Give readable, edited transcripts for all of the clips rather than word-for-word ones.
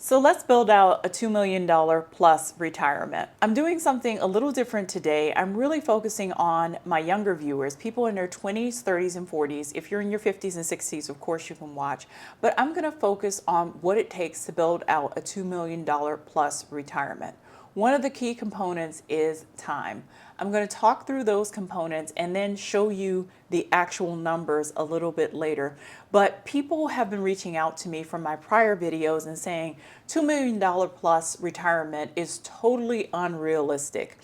So let's build out a $2 million plus retirement. I'm doing something a little different today. I'm really focusing on my younger viewers, people in their 20s, 30s, and 40s. If you're in your 50s and 60s, of course you can watch. But I'm going to focus on what it takes to build out a $2 million plus retirement. One of the key components is time. I'm going to talk through those components and then show you the actual numbers a little bit later. But people have been reaching out to me from my prior videos and saying $2 million plus retirement is totally unrealistic.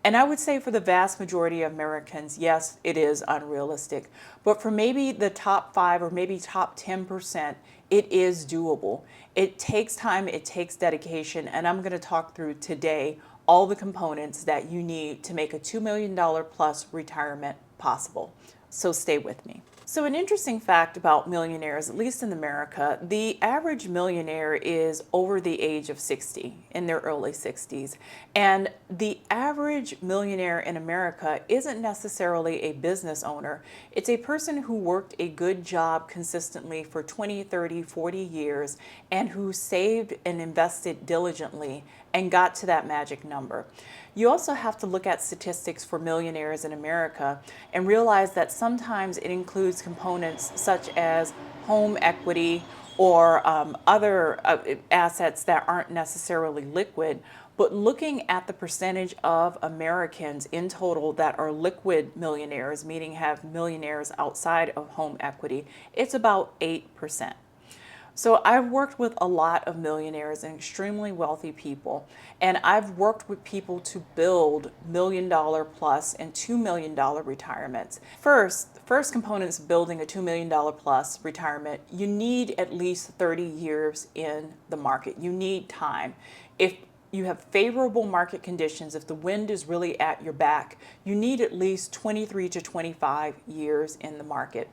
And I would say for the vast majority of Americans, yes, it is unrealistic. But for maybe the top 5 or maybe top 10%, it is doable. It takes time, it takes dedication, and I'm going to talk through today all the components that you need to make a $2 million plus retirement possible. So stay with me. So an interesting fact about millionaires, at least in America, the average millionaire is over the age of 60, in their early 60s. And the average millionaire in America isn't necessarily a business owner. It's a person who worked a good job consistently for 20, 30, 40 years and who saved and invested diligently and got to that magic number. You also have to look at statistics for millionaires in America and realize that sometimes it includes components such as home equity or other assets that aren't necessarily liquid. But looking at the percentage of Americans in total that are liquid millionaires, meaning have millionaires outside of home equity, it's about 8%. So I've worked with a lot of millionaires and extremely wealthy people, and I've worked with people to build $1 million plus and $2 million retirements. First component is building a $2 million plus retirement. You need at least 30 years in the market. You need time. If you have favorable market conditions, if the wind is really at your back, you need at least 23 to 25 years in the market.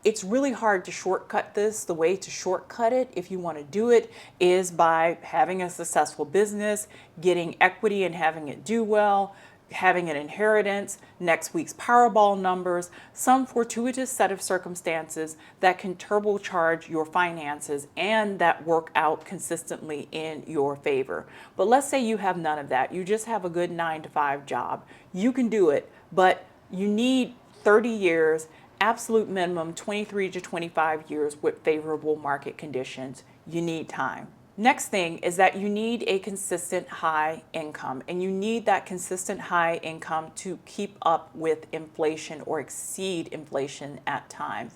It's really hard to shortcut this. The way to shortcut it, if you want to do it, is by having a successful business, getting equity and having it do well, having an inheritance, next week's Powerball numbers, some fortuitous set of circumstances that can turbocharge your finances and that work out consistently in your favor. But let's say you have none of that. You just have a good 9-to-5 job. You can do it, but you need 30 years, absolute minimum 23 to 25 years with favorable market conditions. You need time. Next thing is that you need a consistent high income, and you need that consistent high income to keep up with inflation or exceed inflation at times.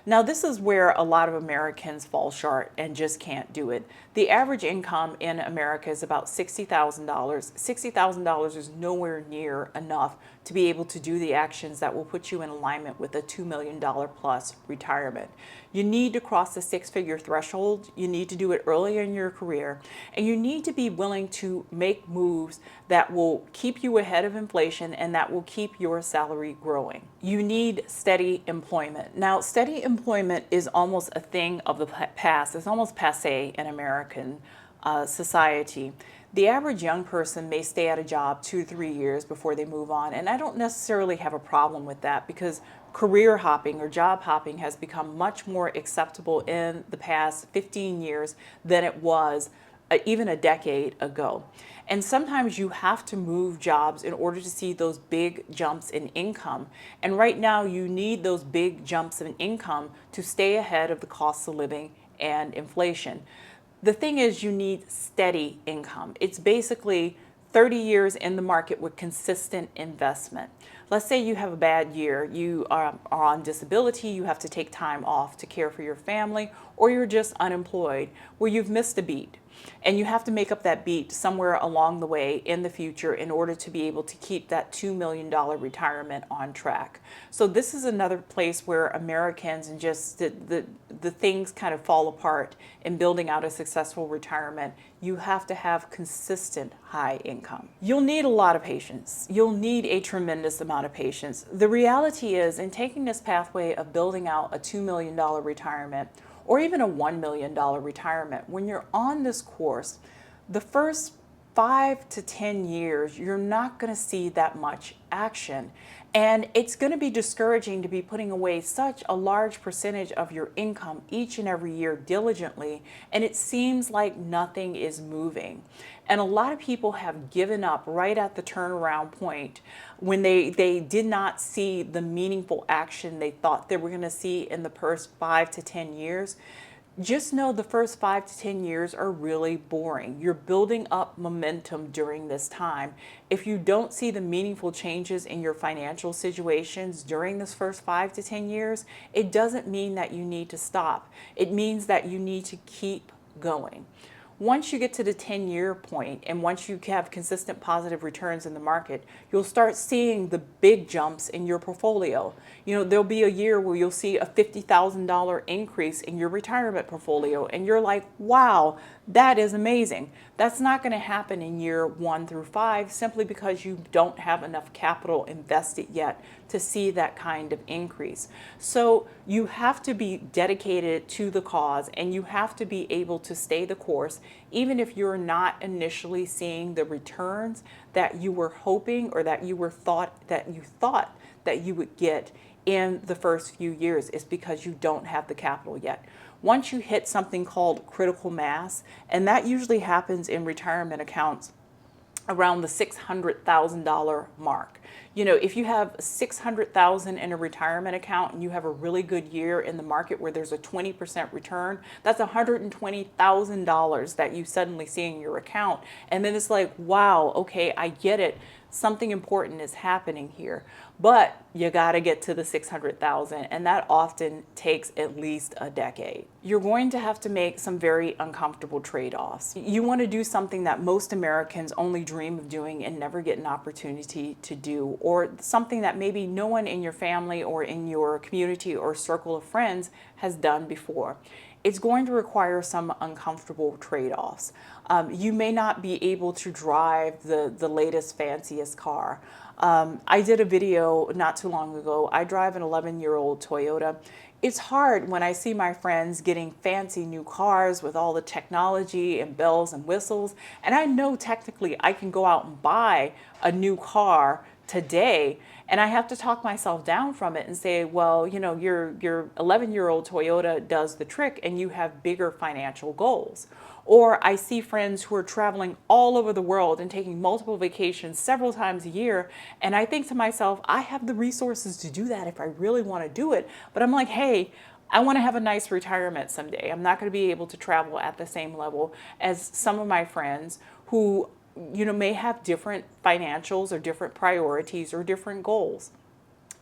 Now, this is where a lot of Americans fall short and just can't do it. The average income in America is about $60,000. $60,000 is nowhere near enough to be able to do the actions that will put you in alignment with a $2 million plus retirement. You need to cross the 6-figure threshold. You need to do it earlier in your career, and you need to be willing to make moves that will keep you ahead of inflation and that will keep your salary growing. You need steady employment. Now, steady employment is almost a thing of the past. It's almost passé in American society. The average young person may stay at a job 2 to 3 years before they move on, and I don't necessarily have a problem with that because career hopping or job hopping has become much more acceptable in the past 15 years than it was even a decade ago. And sometimes you have to move jobs in order to see those big jumps in income. And right now you need those big jumps in income to stay ahead of the cost of living and inflation. The thing is, you need steady income. It's basically 30 years in the market with consistent investment. Let's say you have a bad year, you are on disability, you have to take time off to care for your family, or you're just unemployed, where you've missed a beat. And you have to make up that beat somewhere along the way in the future in order to be able to keep that $2 million retirement on track. So this is another place where Americans and just the things kind of fall apart in building out a successful retirement. You have to have consistent high income. You'll need a lot of patience. You'll need a tremendous amount of patience. The reality is, in taking this pathway of building out a $2 million retirement, or even a $1 million retirement, when you're on this course, the first 5 to 10 years, you're not going to see that much action. And it's going to be discouraging to be putting away such a large percentage of your income each and every year diligently, and it seems like nothing is moving. And a lot of people have given up right at the turnaround point when they did not see the meaningful action they thought they were going to see in the first 5 to 10 years. Just know the first 5 to 10 years are really boring. You're building up momentum during this time. If you don't see the meaningful changes in your financial situations during this first 5 to 10 years, it doesn't mean that you need to stop. It means that you need to keep going. Once you get to the 10-year point and once you have consistent positive returns in the market, you'll start seeing the big jumps in your portfolio. You know, there'll be a year where you'll see a $50,000 increase in your retirement portfolio and you're like, wow, that is amazing. That's not going to happen in year 1 through 5 simply because you don't have enough capital invested yet to see that kind of increase. So you have to be dedicated to the cause and you have to be able to stay the course even if you're not initially seeing the returns that you were hoping or that you thought that you would get in the first few years. Is because you don't have the capital yet. Once you hit something called critical mass, and that usually happens in retirement accounts around the $600,000 mark. You know, if you have $600,000 in a retirement account and you have a really good year in the market where there's a 20% return, that's $120,000 that you suddenly see in your account. And then it's like, wow, okay, I get it. Something important is happening here. But you got to get to the 600,000, and that often takes at least a decade. You're going to have to make some very uncomfortable trade-offs. You want to do something that most Americans only dream of doing and never get an opportunity to do, or something that maybe no one in your family or in your community or circle of friends has done before. It's going to require some uncomfortable trade-offs. You may not be able to drive the latest, fanciest car. I did a video not too long ago. I drive an 11-year-old Toyota. It's hard when I see my friends getting fancy new cars with all the technology and bells and whistles. And I know technically I can go out and buy a new car today, and I have to talk myself down from it and say, well, you know, your 11-year-old Toyota does the trick and you have bigger financial goals. Or I see friends who are traveling all over the world and taking multiple vacations several times a year, and I think to myself, I have the resources to do that if I really want to do it. But I'm like, hey, I want to have a nice retirement someday. I'm not going to be able to travel at the same level as some of my friends who, you know, may have different financials or different priorities or different goals.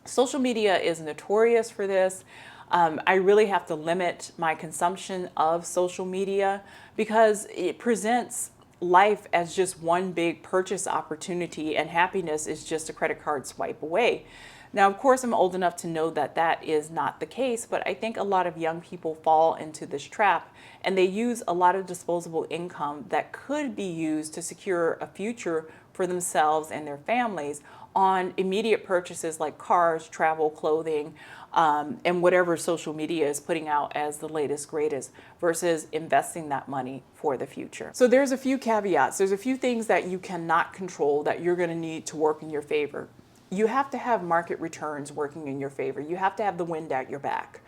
Social media is notorious for this. I really have to limit my consumption of social media because it presents life as just one big purchase opportunity and happiness is just a credit card swipe away. Now, of course, I'm old enough to know that that is not the case, but I think a lot of young people fall into this trap and they use a lot of disposable income that could be used to secure a future for themselves and their families on immediate purchases like cars, travel, clothing, and whatever social media is putting out as the latest, greatest, versus investing that money for the future. So there's a few caveats. There's a few things that you cannot control that you're going to need to work in your favor. You have to have market returns working in your favor. You have to have the wind at your back.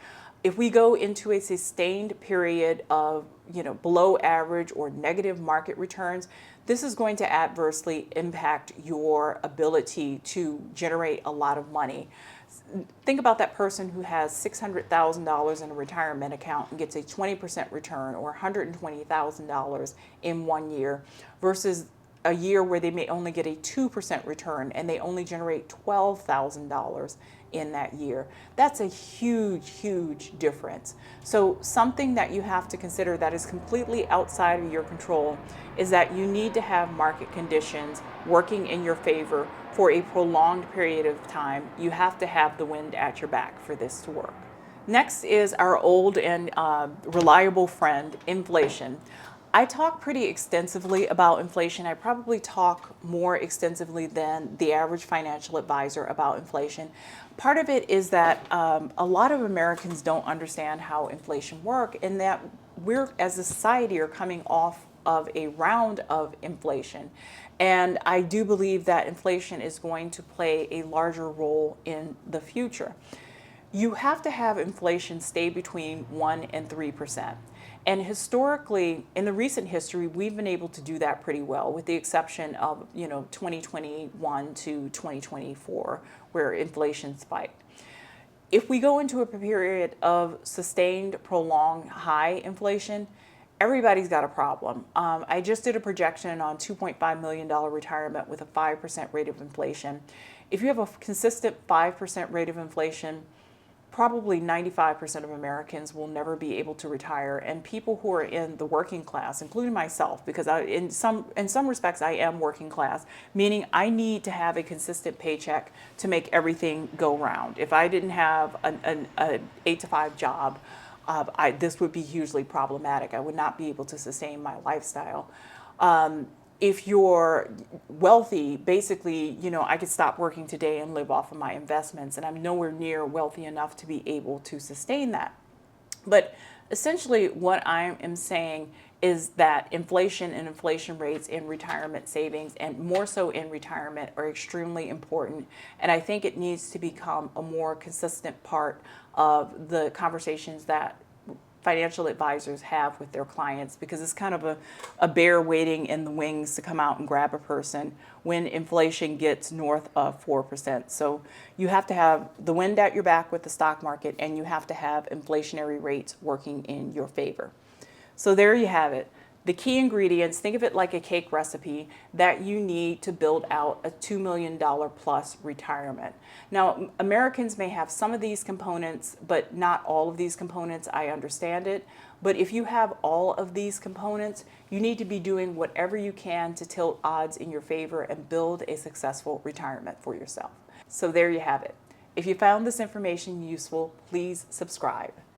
If we go into a sustained period of, you know, below average or negative market returns, this is going to adversely impact your ability to generate a lot of money. Think about that person who has $600,000 in a retirement account and gets a 20% return or $120,000 in 1 year versus a year where they may only get a 2% return and they only generate $12,000 in that year. That's a huge, huge difference. So something that you have to consider that is completely outside of your control is that you need to have market conditions working in your favor for a prolonged period of time. You have to have the wind at your back for this to work. Next is our old and reliable friend, inflation. I talk pretty extensively about inflation. I probably talk more extensively than the average financial advisor about inflation. Part of it is that a lot of Americans don't understand how inflation works and that we're, as a society, are coming off of a round of inflation. And I do believe that inflation is going to play a larger role in the future. You have to have inflation stay between 1 and 3%. And historically, in the recent history, we've been able to do that pretty well, with the exception of 2021 to 2024, where inflation spiked. If we go into a period of sustained, prolonged high inflation, everybody's got a problem. I just did a projection on $2.5 million retirement with a 5% rate of inflation. If you have a consistent 5% rate of inflation, probably 95% of Americans will never be able to retire, and people who are in the working class, including myself, because in some respects I am working class, meaning I need to have a consistent paycheck to make everything go round. If I didn't have an 8 to 5 job, this would be hugely problematic. I would not be able to sustain my lifestyle. If you're wealthy, basically, I could stop working today and live off of my investments, and I'm nowhere near wealthy enough to be able to sustain that. But essentially, what I am saying is that inflation and inflation rates in retirement savings, and more so in retirement, are extremely important. And I think it needs to become a more consistent part of the conversations that financial advisors have with their clients, because it's kind of a bear waiting in the wings to come out and grab a person when inflation gets north of 4%. So you have to have the wind at your back with the stock market, and you have to have inflationary rates working in your favor. So there you have it. The key ingredients, think of it like a cake recipe that you need to build out a $2 million plus retirement. Now, Americans may have some of these components, but not all of these components. I understand it. But if you have all of these components, you need to be doing whatever you can to tilt odds in your favor and build a successful retirement for yourself. So there you have it. If you found this information useful, please subscribe.